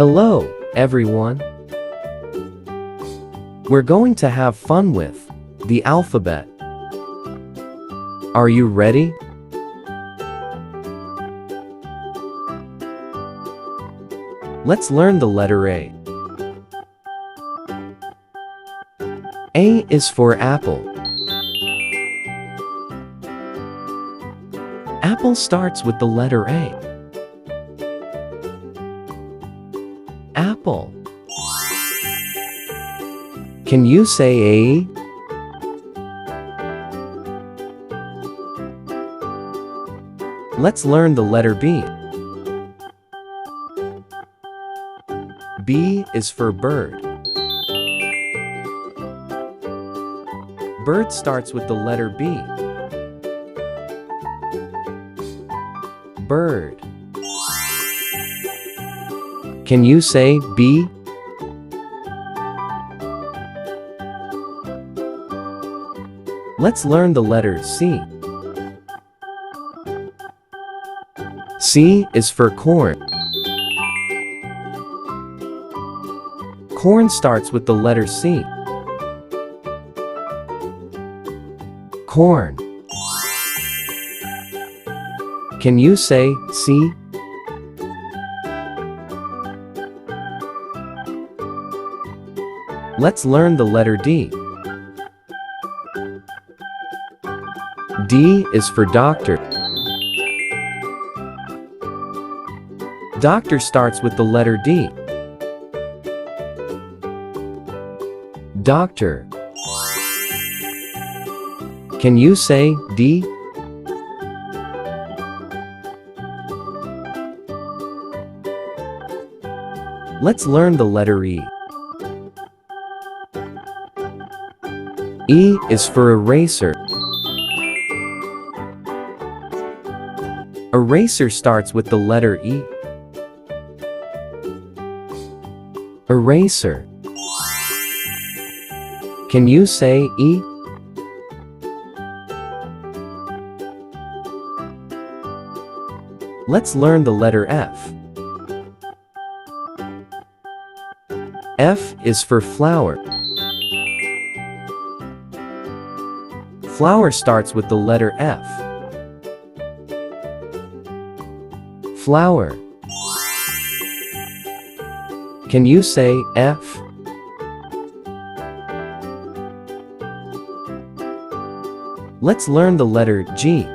Hello, everyone. We're going to have fun with the alphabet. Are you ready? Let's learn the letter A. A is for apple. Apple starts with the letter A. Apple. Can you say A? Let's learn the letter B. B is for bird. Bird starts with the letter B. Bird. Can you say B? Let's learn the letter C. C is for corn. Corn starts with the letter C. Corn. Can you say C? Let's learn the letter D. D is for doctor. Doctor starts with the letter D. Doctor. Can you say D? Let's learn the letter E. E is for eraser. Eraser starts with the letter E. Eraser. Can you say E? Let's learn the letter F. F is for flower. Flower starts with the letter F. Flower. Can you say F? Let's learn the letter G.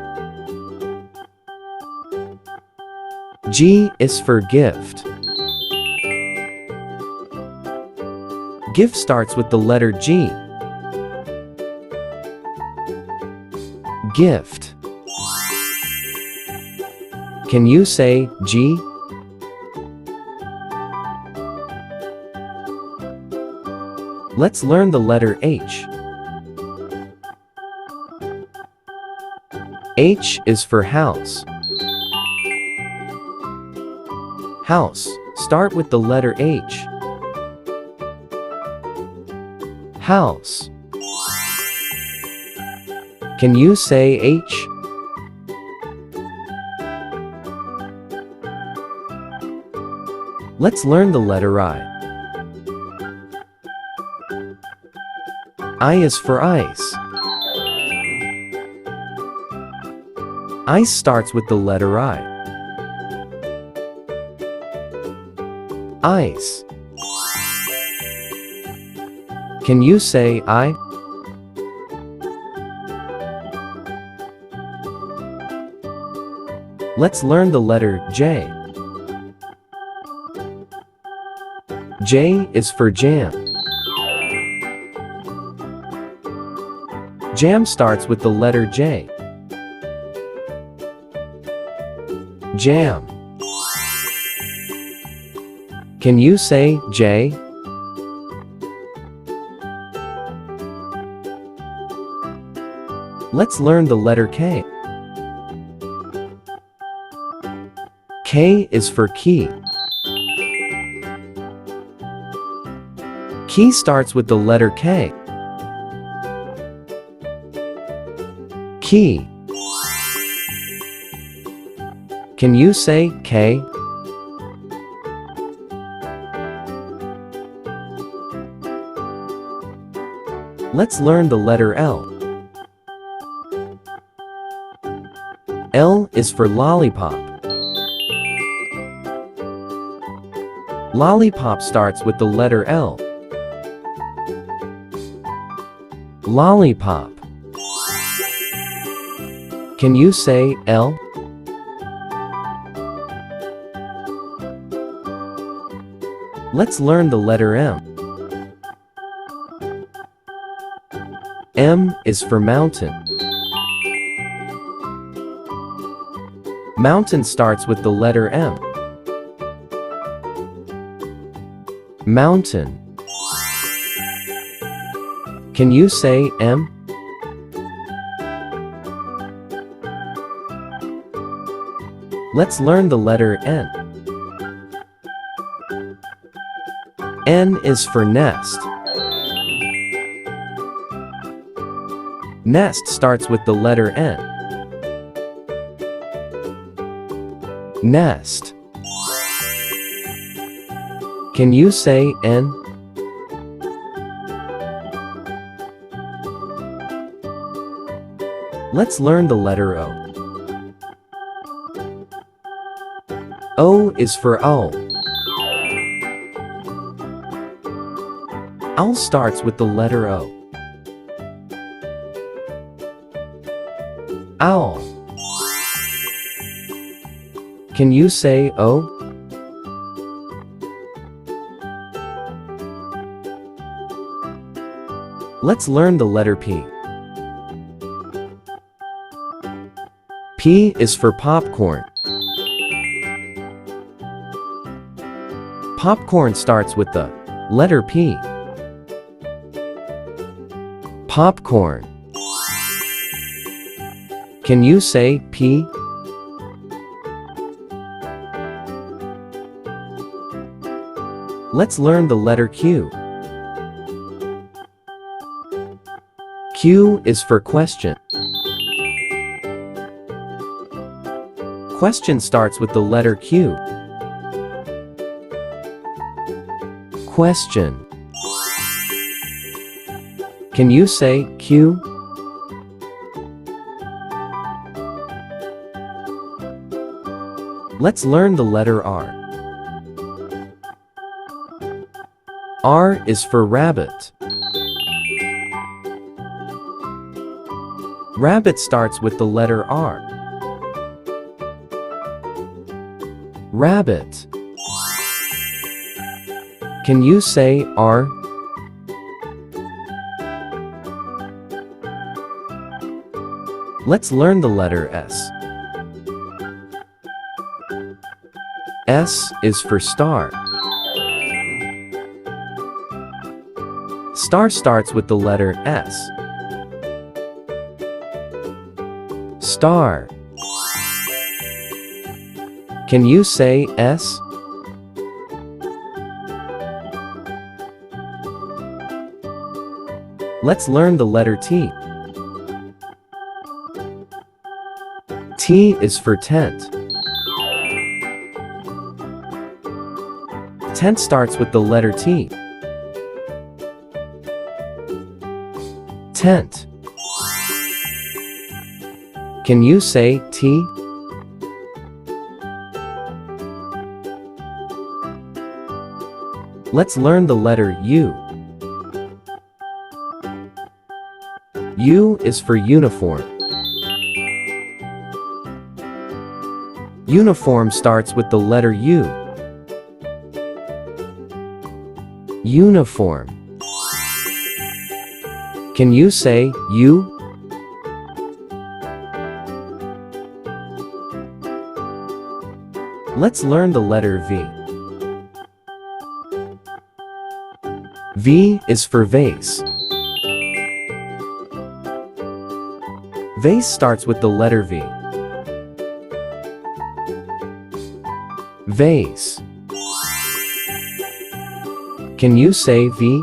G is for gift. Gift starts with the letter G. Gift. Can you say G? Let's learn the letter H. H is for house. House. Start with the letter H. House. Can you say H? Let's learn the letter I. I is for ice. Ice starts with the letter I. Ice. Can you say I? Let's learn the letter J. J is for jam. Jam starts with the letter J. Jam. Can you say J? Let's learn the letter K. K is for key. Key starts with the letter K. Key. Can you say K? Let's learn the letter L. L is for lollipop. Lollipop starts with the letter L. Lollipop. Can you say L? Let's learn the letter M. M is for mountain. Mountain starts with the letter M. Mountain. Can you say M? Let's learn the letter N. N is for nest. Nest starts with the letter N. Nest. Can you say N? Let's learn the letter O. O is for owl. Owl starts with the letter O. Owl. Can you say O? Let's learn the letter P. P is for popcorn. Popcorn starts with the letter P. Popcorn. Can you say P? Let's learn the letter Q. Q is for question. Question starts with the letter Q. Question. Can you say Q? Let's learn the letter R. R is for rabbit. Rabbit starts with the letter R. Rabbit. Can you say R? Let's learn the letter S. S is for star. Star starts with the letter S. Star. Can you say S? Let's learn the letter T. T is for tent. Tent starts with the letter T. Tent. Can you say T? Let's learn the letter U. U is for uniform. Uniform starts with the letter U. Uniform. Can you say U? Let's learn the letter V. V is for vase. Vase starts with the letter V. Vase. Can you say V?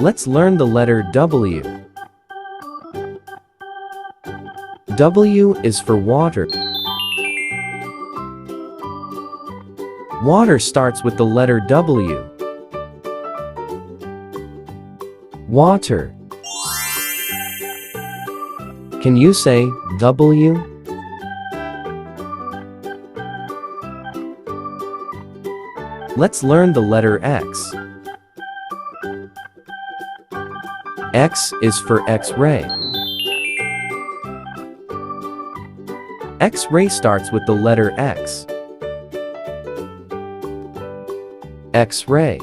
Let's learn the letter W. W is for water. Water starts with the letter W. Water. Can you say W? Let's learn the letter X. X is for X-ray. X-ray starts with the letter X. X-ray.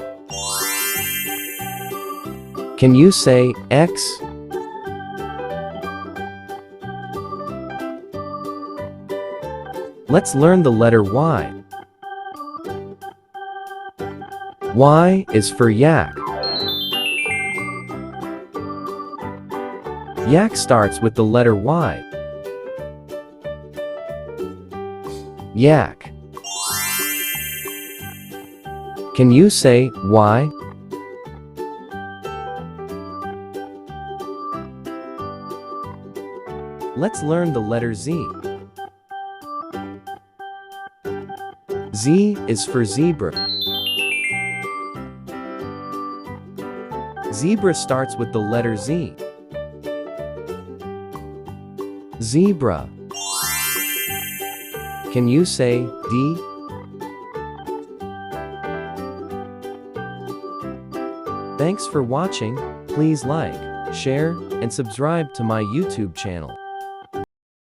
Can you say X? Let's learn the letter Y. Y is for yak. Yak starts with the letter Y. Yak. Can you say Y? Let's learn the letter Z. Z is for zebra. Zebra starts with the letter Z. Zebra. Can you say D? Thanks for watching. Please like, share, and subscribe to my YouTube channel.